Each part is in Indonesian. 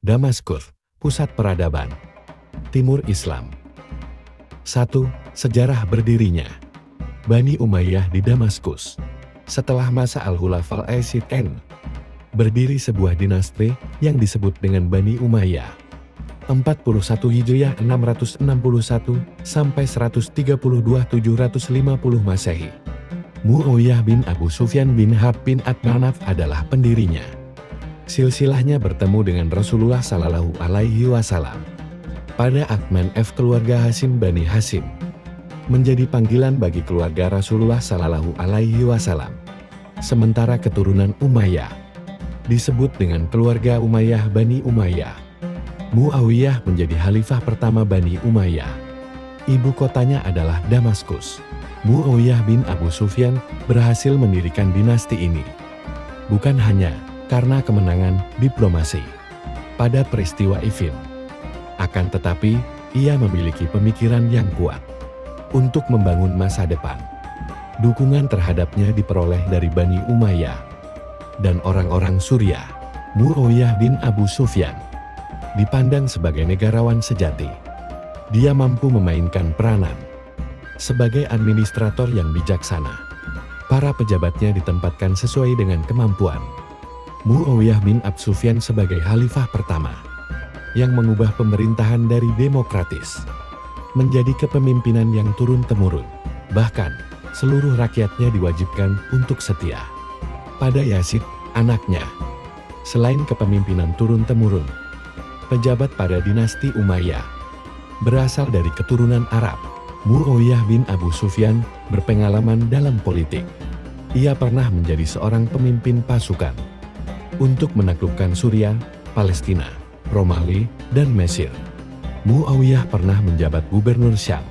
Damaskus, pusat peradaban. Timur Islam. 1. Sejarah berdirinya Bani Umayyah di Damaskus. Setelah masa Al-Khulafaul Rasyidin, berdiri sebuah dinasti yang disebut dengan Bani Umayyah. 41 Hijriah 661 sampai 132 750 Masehi. Mu'awiyah bin Abu Sufyan bin Harb bin Abd-Manaf adalah pendirinya. Silsilahnya bertemu dengan Rasulullah Shallallahu Alaihi Wasallam pada Akman F keluarga Hashim Bani Hashim, menjadi panggilan bagi keluarga Rasulullah Shallallahu Alaihi Wasallam. Sementara keturunan Umayyah disebut dengan keluarga Umayyah Bani Umayyah. Mu'awiyah menjadi khalifah pertama Bani Umayyah. Ibu kotanya adalah Damaskus. Mu'awiyah bin Abu Sufyan berhasil mendirikan dinasti ini bukan hanya karena kemenangan diplomasi pada peristiwa Ifin, akan tetapi ia memiliki pemikiran yang kuat untuk membangun masa depan. Dukungan terhadapnya diperoleh dari Bani Umayyah dan orang-orang Suriah. Mu'awiyah bin Abu Sufyan dipandang sebagai negarawan sejati. Dia mampu memainkan peranan sebagai administrator yang bijaksana. Para pejabatnya ditempatkan sesuai dengan kemampuan. Mu'awiyah bin Abu Sufyan sebagai khalifah pertama yang mengubah pemerintahan dari demokratis menjadi kepemimpinan yang turun-temurun. Bahkan, seluruh rakyatnya diwajibkan untuk setia pada Yazid, anaknya. Selain kepemimpinan turun-temurun, pejabat pada dinasti Umayyah berasal dari keturunan Arab. Mu'awiyah bin Abu Sufyan berpengalaman dalam politik. Ia pernah menjadi seorang pemimpin pasukan untuk menaklukkan Suriah, Palestina, Romawi, dan Mesir. Mu'awiyah pernah menjabat gubernur Syam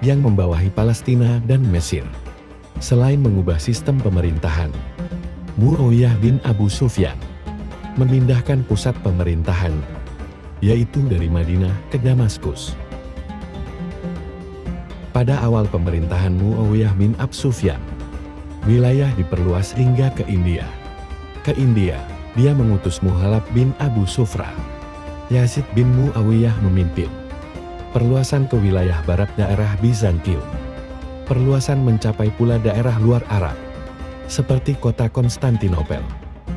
yang membawahi Palestina dan Mesir. Selain mengubah sistem pemerintahan, Mu'awiyah bin Abu Sufyan memindahkan pusat pemerintahan, yaitu dari Madinah ke Damaskus. Pada awal pemerintahan Mu'awiyah bin Abu Sufyan, wilayah diperluas hingga ke India. Ke India, dia mengutus Muhalab bin Abu Sufra. Yazid bin Mu'awiyah memimpin perluasan ke wilayah barat daerah Bizantium. Perluasan mencapai pula daerah luar Arab, seperti kota Konstantinopel.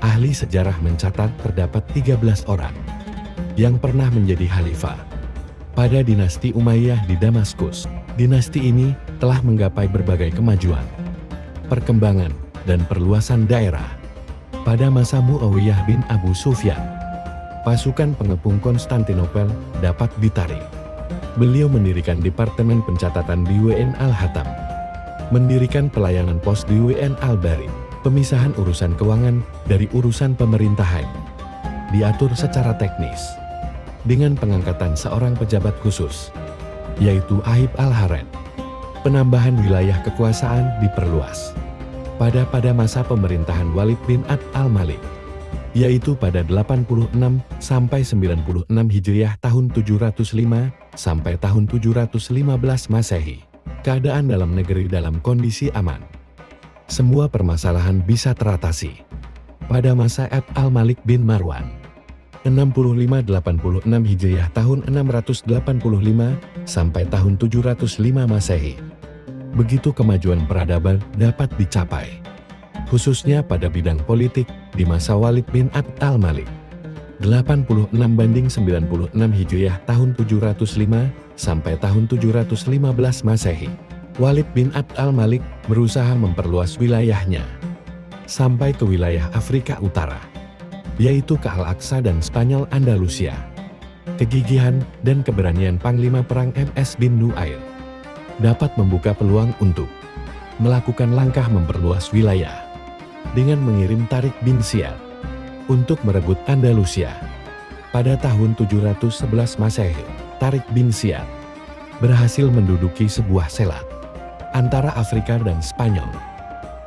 Ahli sejarah mencatat terdapat 13 orang yang pernah menjadi khalifah pada dinasti Umayyah di Damaskus. Dinasti ini telah menggapai berbagai kemajuan, perkembangan, dan perluasan daerah. Pada masa Mu'awiyah bin Abu Sufyan, pasukan pengepung Konstantinopel dapat ditarik. Beliau mendirikan Departemen Pencatatan di WN Al-Hatam, mendirikan pelayanan pos di WN Al-Barid. Pemisahan urusan keuangan dari urusan pemerintahan diatur secara teknis dengan pengangkatan seorang pejabat khusus, yaitu Aib Al-Harith. Penambahan wilayah kekuasaan diperluas pada masa pemerintahan Walid bin Abd al-Malik, yaitu pada 86 sampai 96 Hijriah tahun 705 sampai tahun 715 Masehi. Keadaan dalam negeri dalam kondisi aman. Semua permasalahan bisa teratasi pada masa Abd al-Malik bin Marwan. 65-86 Hijriah tahun 685 sampai tahun 705 Masehi. Begitu kemajuan peradaban dapat dicapai, khususnya pada bidang politik di masa Walid bin Abd al-Malik. 86 banding 96 Hijriah tahun 705 sampai tahun 715 Masehi. Walid bin Abd al-Malik berusaha memperluas wilayahnya sampai ke wilayah Afrika Utara, yaitu ke Al-Aqsa dan Spanyol Andalusia. Kegigihan dan keberanian Panglima Perang MS bin Nuair dapat membuka peluang untuk melakukan langkah memperluas wilayah dengan mengirim Tariq bin Ziyad untuk merebut Andalusia. Pada tahun 711 Masehi, Tariq bin Ziyad berhasil menduduki sebuah selat antara Afrika dan Spanyol,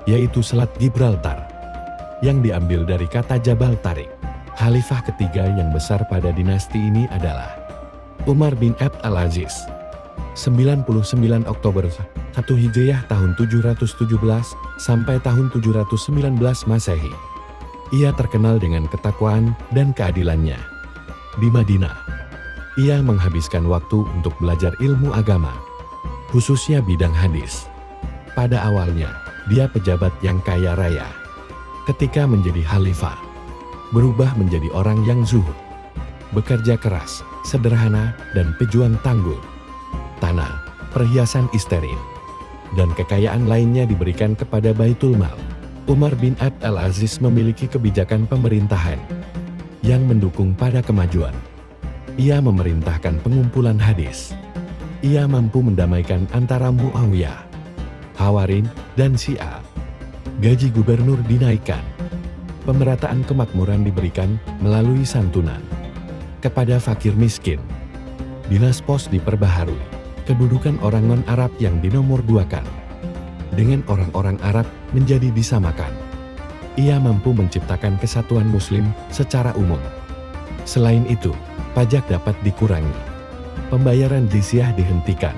yaitu Selat Gibraltar, yang diambil dari kata Jabal Tariq. Khalifah ketiga yang besar pada dinasti ini adalah Umar bin Abd al-Aziz. 99 Oktober 1 Hijriah tahun 717 sampai tahun 719 Masehi. Ia terkenal dengan ketakwaan dan keadilannya. di Madinah. Ia menghabiskan waktu untuk belajar ilmu agama, khususnya bidang hadis. Pada awalnya, dia pejabat yang kaya raya. Ketika menjadi khalifah, berubah menjadi orang yang zuhud, bekerja keras, sederhana, dan pejuang tangguh. Tanah, perhiasan steril, dan kekayaan lainnya diberikan kepada Baitul Mal. Umar bin Abdul Aziz memiliki kebijakan pemerintahan yang mendukung pada kemajuan. Ia memerintahkan pengumpulan hadis. Ia mampu mendamaikan antara Muawiyah, Hawarin, dan Syiah. Gaji gubernur dinaikkan. Pemerataan kemakmuran diberikan melalui santunan kepada fakir miskin. Dinas pos diperbaharui. Kedudukan orang non-Arab yang dinomorduakan dengan orang-orang Arab menjadi disamakan. Ia mampu menciptakan kesatuan Muslim secara umum. Selain itu, pajak dapat dikurangi. Pembayaran jizyah dihentikan.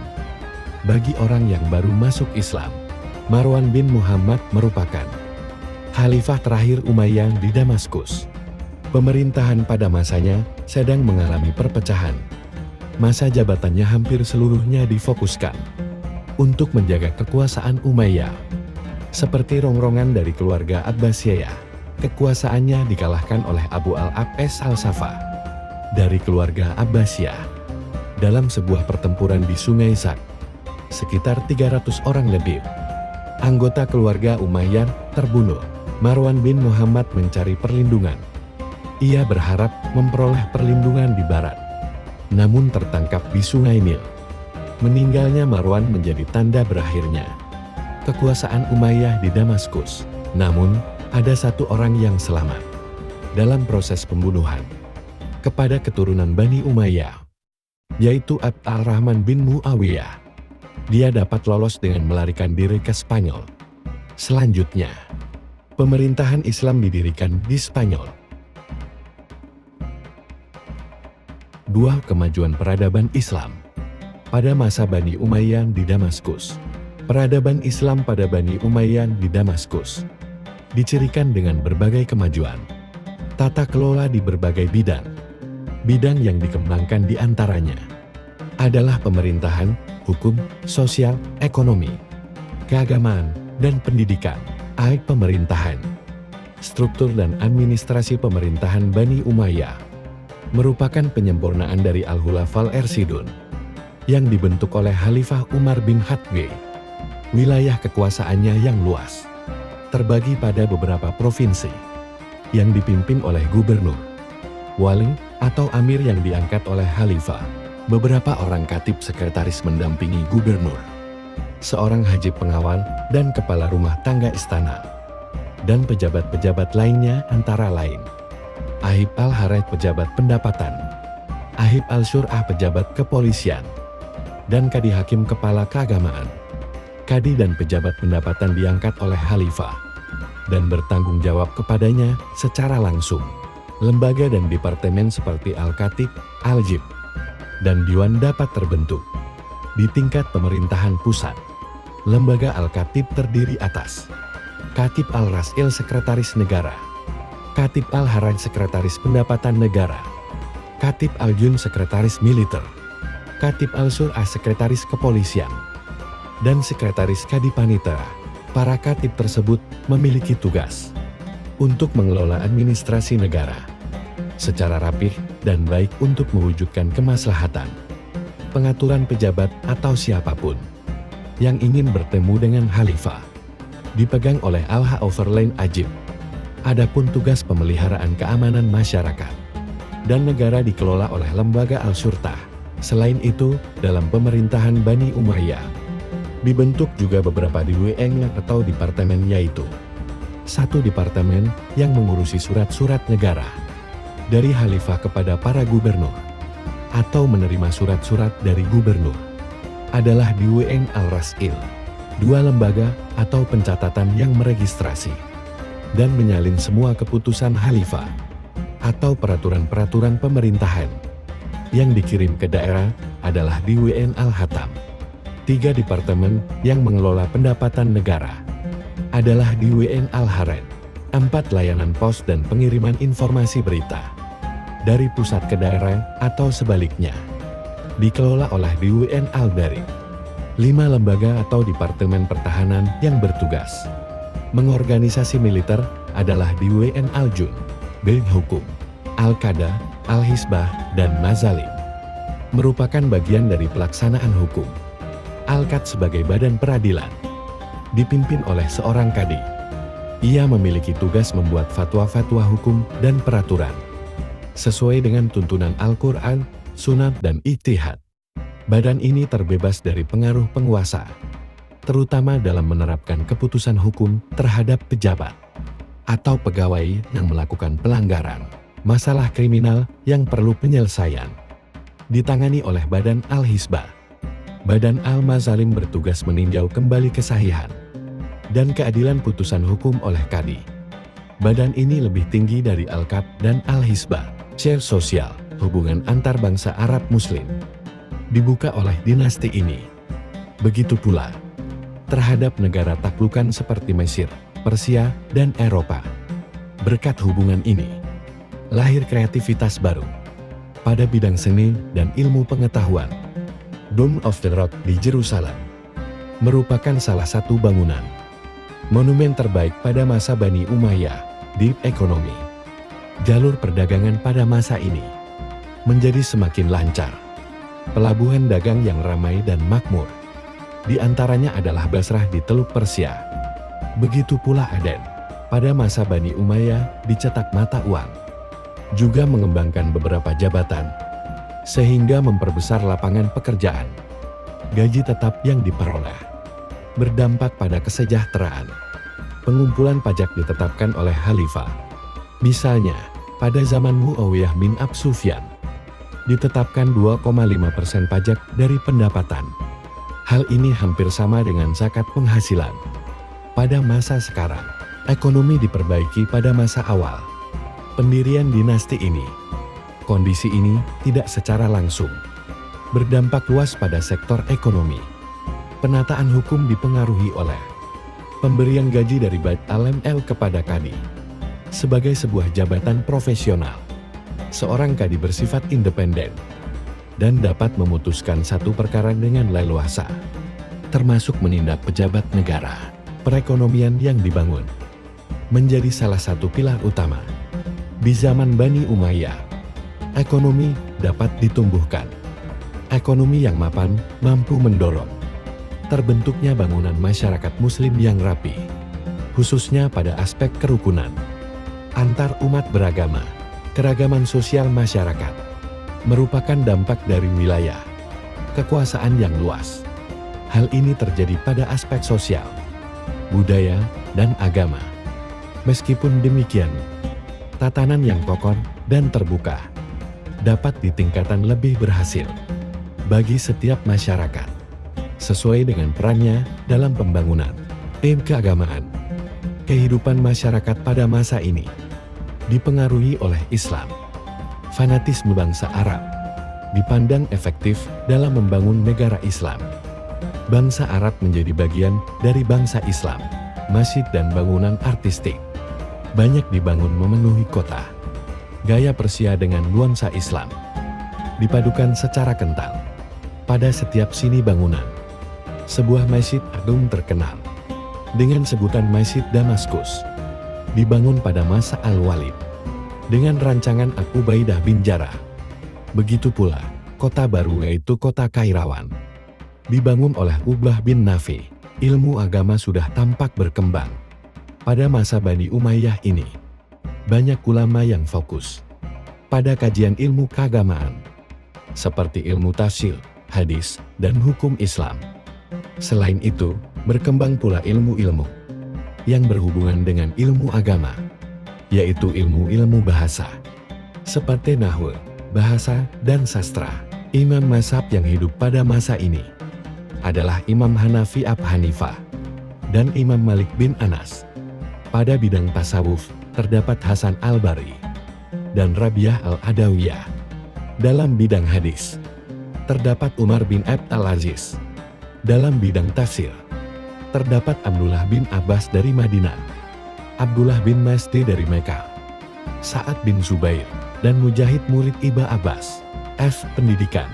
Bagi orang yang baru masuk Islam, Marwan bin Muhammad merupakan khalifah terakhir Umayyah di Damaskus. Pemerintahan pada masanya sedang mengalami perpecahan. Masa jabatannya hampir seluruhnya difokuskan untuk menjaga kekuasaan Umayyah. Seperti rongrongan dari keluarga Abbasiyah, kekuasaannya dikalahkan oleh Abu al-Abbas al-Safa dari keluarga Abbasiyah dalam sebuah pertempuran di Sungai Zak. Sekitar 300 orang lebih anggota keluarga Umayyah terbunuh. Marwan bin Muhammad mencari perlindungan. Ia berharap memperoleh perlindungan di barat, namun tertangkap di Sungai Nil. Meninggalnya Marwan menjadi tanda berakhirnya kekuasaan Umayyah di Damaskus. Namun, ada satu orang yang selamat dalam proses pembunuhan kepada keturunan Bani Umayyah, yaitu Abdurrahman bin Muawiyah. Dia dapat lolos dengan melarikan diri ke Spanyol. Selanjutnya, pemerintahan Islam didirikan di Spanyol. 2. Kemajuan peradaban Islam pada masa Bani Umayyah di Damaskus. Peradaban Islam pada Bani Umayyah di Damaskus dicirikan dengan berbagai kemajuan. Tata kelola di berbagai bidang. Bidang yang dikembangkan di antaranya adalah pemerintahan, hukum, sosial, ekonomi, keagamaan, dan pendidikan. Pemerintahan, struktur dan administrasi pemerintahan Bani Umayyah merupakan penyempurnaan dari Al-Khulafa'ul Rasyidun yang dibentuk oleh Khalifah Umar bin Khattab. Wilayah kekuasaannya yang luas terbagi pada beberapa provinsi yang dipimpin oleh gubernur, wali, atau amir yang diangkat oleh khalifah. Beberapa orang katib sekretaris mendampingi gubernur, seorang hajib pengawal, dan kepala rumah tangga istana, dan pejabat-pejabat lainnya antara lain Ahib al-Haraj pejabat pendapatan, Ahib al-Syur'ah pejabat kepolisian, dan Kadi Hakim kepala keagamaan. Kadi dan pejabat pendapatan diangkat oleh khalifah dan bertanggung jawab kepadanya secara langsung. Lembaga dan departemen seperti Al-Khatib, Al-Jib, dan Diwan dapat terbentuk di tingkat pemerintahan pusat. Lembaga Al-Khatib terdiri atas Khatib Al-Rasil Sekretaris Negara, Khatib Al-Haraj Sekretaris Pendapatan Negara, Khatib Al-Jun Sekretaris Militer, Khatib Al-Syur'ah Sekretaris Kepolisian, dan Sekretaris Kadipanitera. Para khatib tersebut memiliki tugas untuk mengelola administrasi negara secara rapih dan baik untuk mewujudkan kemaslahatan. Pengaturan pejabat atau siapapun yang ingin bertemu dengan khalifah dipegang oleh Al-Overlain Ajib. Adapun tugas pemeliharaan keamanan masyarakat dan negara dikelola oleh lembaga Al-Syurtah. Selain itu, dalam pemerintahan Bani Umayyah dibentuk juga beberapa DWN atau departemen, yaitu 1. Departemen yang mengurusi surat-surat negara dari khalifah kepada para gubernur atau menerima surat-surat dari gubernur adalah DWN Al-Rasil. 2. Lembaga atau pencatatan yang meregistrasi dan menyalin semua keputusan khalifah atau peraturan-peraturan pemerintahan yang dikirim ke daerah adalah DWN Al-Hatam. 3. Departemen yang mengelola pendapatan negara adalah DWN Al-Haraj. 4. Layanan pos dan pengiriman informasi berita dari pusat ke daerah atau sebaliknya. Dikelola oleh DWN Al-Dari. 5 lembaga atau departemen pertahanan yang bertugas mengorganisasi militer adalah DWN Al-Jun, Beng Hukum, Al-Qada, Al-Hisbah, dan Mazalim. Merupakan bagian dari pelaksanaan hukum. Al-Qad sebagai badan peradilan, dipimpin oleh seorang kadi. Ia memiliki tugas membuat fatwa-fatwa hukum dan peraturan sesuai dengan tuntunan Al-Quran, Sunnah, dan Ijtihad. Badan ini terbebas dari pengaruh penguasa, terutama dalam menerapkan keputusan hukum terhadap pejabat atau pegawai yang melakukan pelanggaran. Masalah kriminal yang perlu penyelesaian ditangani oleh Badan Al-Hisbah. Badan Al-Mazalim bertugas meninjau kembali kesahihan dan keadilan putusan hukum oleh kadi. Badan ini lebih tinggi dari Al-Qad dan Al-Hisbah. Share sosial, hubungan antar bangsa Arab Muslim, dibuka oleh dinasti ini. Begitu pula terhadap negara taklukan seperti Mesir, Persia, dan Eropa. Berkat hubungan ini, lahir kreativitas baru pada bidang seni dan ilmu pengetahuan. Dome of the Rock di Yerusalem merupakan salah satu bangunan monumen terbaik pada masa Bani Umayyah di ekonomi. Jalur perdagangan pada masa ini menjadi semakin lancar. Pelabuhan dagang yang ramai dan makmur, di antaranya adalah Basrah di Teluk Persia. Begitu pula Aden, pada masa Bani Umayyah dicetak mata uang. Juga mengembangkan beberapa jabatan, sehingga memperbesar lapangan pekerjaan. Gaji tetap yang diperoleh berdampak pada kesejahteraan. Pengumpulan pajak ditetapkan oleh Khalifah. Misalnya, pada zaman Muawiyah bin Abi Sufyan, ditetapkan 2,5% pajak dari pendapatan. Hal ini hampir sama dengan zakat penghasilan. Pada masa sekarang, ekonomi diperbaiki pada masa awal pendirian dinasti ini. Kondisi ini tidak secara langsung berdampak luas pada sektor ekonomi. Penataan hukum dipengaruhi oleh pemberian gaji dari Bait Al-Mal kepada kadi sebagai sebuah jabatan profesional. Seorang kadi bersifat independen dan dapat memutuskan satu perkara dengan leluasa, termasuk menindak pejabat negara. Perekonomian yang dibangun menjadi salah satu pilar utama. Di zaman Bani Umayyah, ekonomi dapat ditumbuhkan. Ekonomi yang mapan mampu mendorong terbentuknya bangunan masyarakat Muslim yang rapi, khususnya pada aspek kerukunan antar umat beragama. Keragaman sosial masyarakat merupakan dampak dari wilayah kekuasaan yang luas. Hal ini terjadi pada aspek sosial, budaya, dan agama. Meskipun demikian, tatanan yang kokoh dan terbuka dapat ditingkatkan lebih berhasil bagi setiap masyarakat, sesuai dengan perannya dalam pembangunan tim keagamaan. Kehidupan masyarakat pada masa ini dipengaruhi oleh Islam. Fanatisme bangsa Arab dipandang efektif dalam membangun negara Islam. Bangsa Arab menjadi bagian dari bangsa Islam. Masjid dan bangunan artistik banyak dibangun memenuhi kota. Gaya Persia dengan nuansa Islam dipadukan secara kental pada setiap sini bangunan. Sebuah masjid agung terkenal dengan sebutan Masjid Damaskus dibangun pada masa Al-Walid dengan rancangan Ubaidah bin Jarrah. Begitu pula kota baru yaitu kota Kairawan dibangun oleh Uqbah bin Nafi. Ilmu agama sudah tampak berkembang pada masa Bani Umayyah ini. Banyak ulama yang fokus pada kajian ilmu keagamaan seperti ilmu tafsir, hadis, dan hukum Islam. Selain itu, berkembang pula ilmu-ilmu yang berhubungan dengan ilmu agama, yaitu ilmu-ilmu bahasa, seperti nahwu, bahasa, dan sastra. Imam mazhab yang hidup pada masa ini adalah Imam Hanafi Abu Hanifah dan Imam Malik bin Anas. Pada bidang tasawuf, terdapat Hasan Al-Bari dan Rabi'ah Al-Adawiyah. Dalam bidang hadis, terdapat Umar bin Abd al-Aziz. Dalam bidang tafsir, terdapat Abdullah bin Abbas dari Madinah, Abdullah bin Masdi dari Mekah, Sa'ad bin Zubair, dan Mujahid murid Iba Abbas. F. Pendidikan.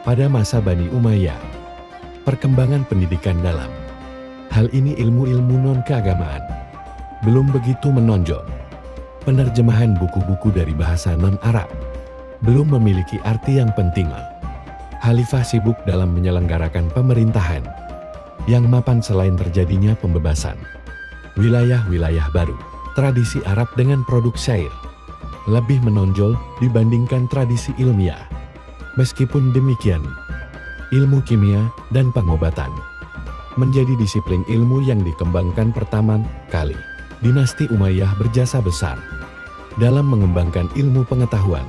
Pada masa Bani Umayyah, perkembangan pendidikan dalam hal ini ilmu-ilmu non-keagamaan belum begitu menonjol. Penerjemahan buku-buku dari bahasa non-Arab belum memiliki arti yang penting. Khalifah sibuk dalam menyelenggarakan pemerintahan yang mapan selain terjadinya pembebasan wilayah-wilayah baru. Tradisi Arab dengan produk syair lebih menonjol dibandingkan tradisi ilmiah. Meskipun demikian, ilmu kimia dan pengobatan menjadi disiplin ilmu yang dikembangkan pertama kali. Dinasti Umayyah berjasa besar dalam mengembangkan ilmu pengetahuan.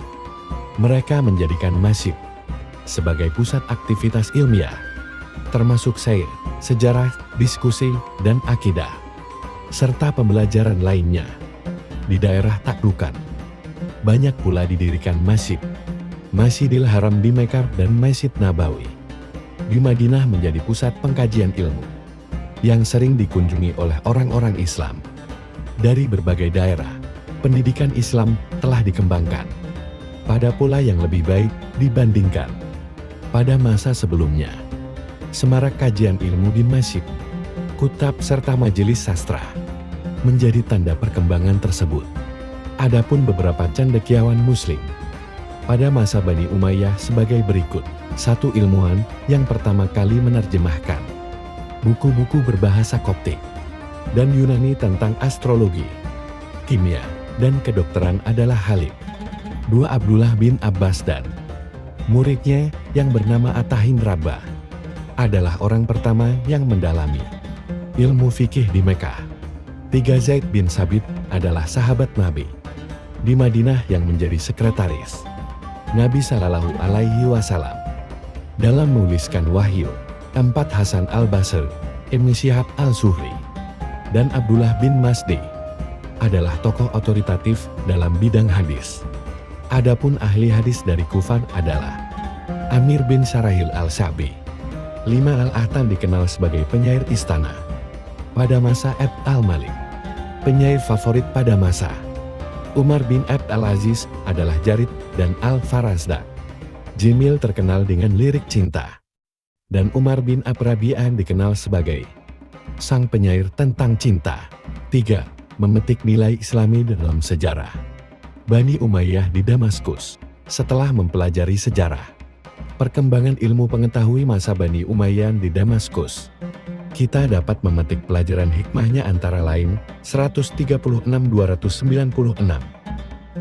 Mereka menjadikan Masyib sebagai pusat aktivitas ilmiah, termasuk syair, sejarah, diskusi, dan akidah, serta pembelajaran lainnya. Di daerah taklukan, banyak pula didirikan Masyib. Masjidil Haram di Mekah dan Masjid Nabawi di Madinah menjadi pusat pengkajian ilmu yang sering dikunjungi oleh orang-orang Islam dari berbagai daerah. Pendidikan Islam telah dikembangkan pada pola yang lebih baik dibandingkan pada masa sebelumnya. Semarak kajian ilmu di masjid, kutab serta majelis sastra menjadi tanda perkembangan tersebut. Adapun beberapa cendekiawan muslim pada masa Bani Umayyah sebagai berikut. Satu ilmuwan yang pertama kali menerjemahkan buku-buku berbahasa Koptik dan Yunani tentang astrologi, kimia, dan kedokteran adalah Khalid. Dua, Abdullah bin Abbas dan muridnya yang bernama Atahin Rabah adalah orang pertama yang mendalami ilmu fikih di Mekah. Tiga, Zaid bin Sabit adalah sahabat Nabi di Madinah yang menjadi sekretaris Nabi Shallallahu Alaihi Wasallam dalam menuliskan wahyu. Empat, Hasan al-Basri, Ibn Syihab al-Zuhri, dan Abdullah bin Masdi adalah tokoh otoritatif dalam bidang hadis. Adapun ahli hadis dari Kufah adalah Amir bin Syarahil al-Syabi. 5, Al-Ahtan dikenal sebagai penyair istana pada masa Abd al-Malik, penyair favorit pada masa Umar bin Abd al-Aziz adalah Jarid dan Al-Farazdak. Jimil terkenal dengan lirik cinta, dan Umar bin Rabi'ah dikenal sebagai sang penyair tentang cinta. 3, Memetik nilai Islami dalam sejarah Bani Umayyah di Damaskus. Setelah mempelajari sejarah perkembangan ilmu pengetahui masa Bani Umayyah di Damaskus, kita dapat memetik pelajaran hikmahnya antara lain 136-296.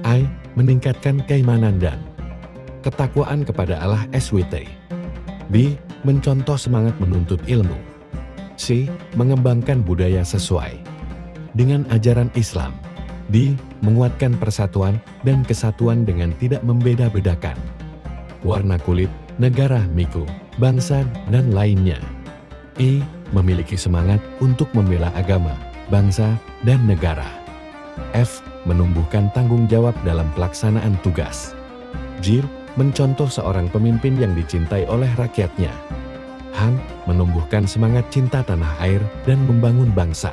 A. Meningkatkan keimanan dan ketakwaan kepada Allah SWT. B. Mencontoh semangat menuntut ilmu. C. Mengembangkan budaya sesuai dengan ajaran Islam. D. Menguatkan persatuan dan kesatuan dengan tidak membeda-bedakan warna kulit, negara, miku, bangsa, dan lainnya. E. Memiliki semangat untuk membela agama, bangsa, dan negara. F. Menumbuhkan tanggung jawab dalam pelaksanaan tugas. G. Mencontoh seorang pemimpin yang dicintai oleh rakyatnya. H. Menumbuhkan semangat cinta tanah air dan membangun bangsa.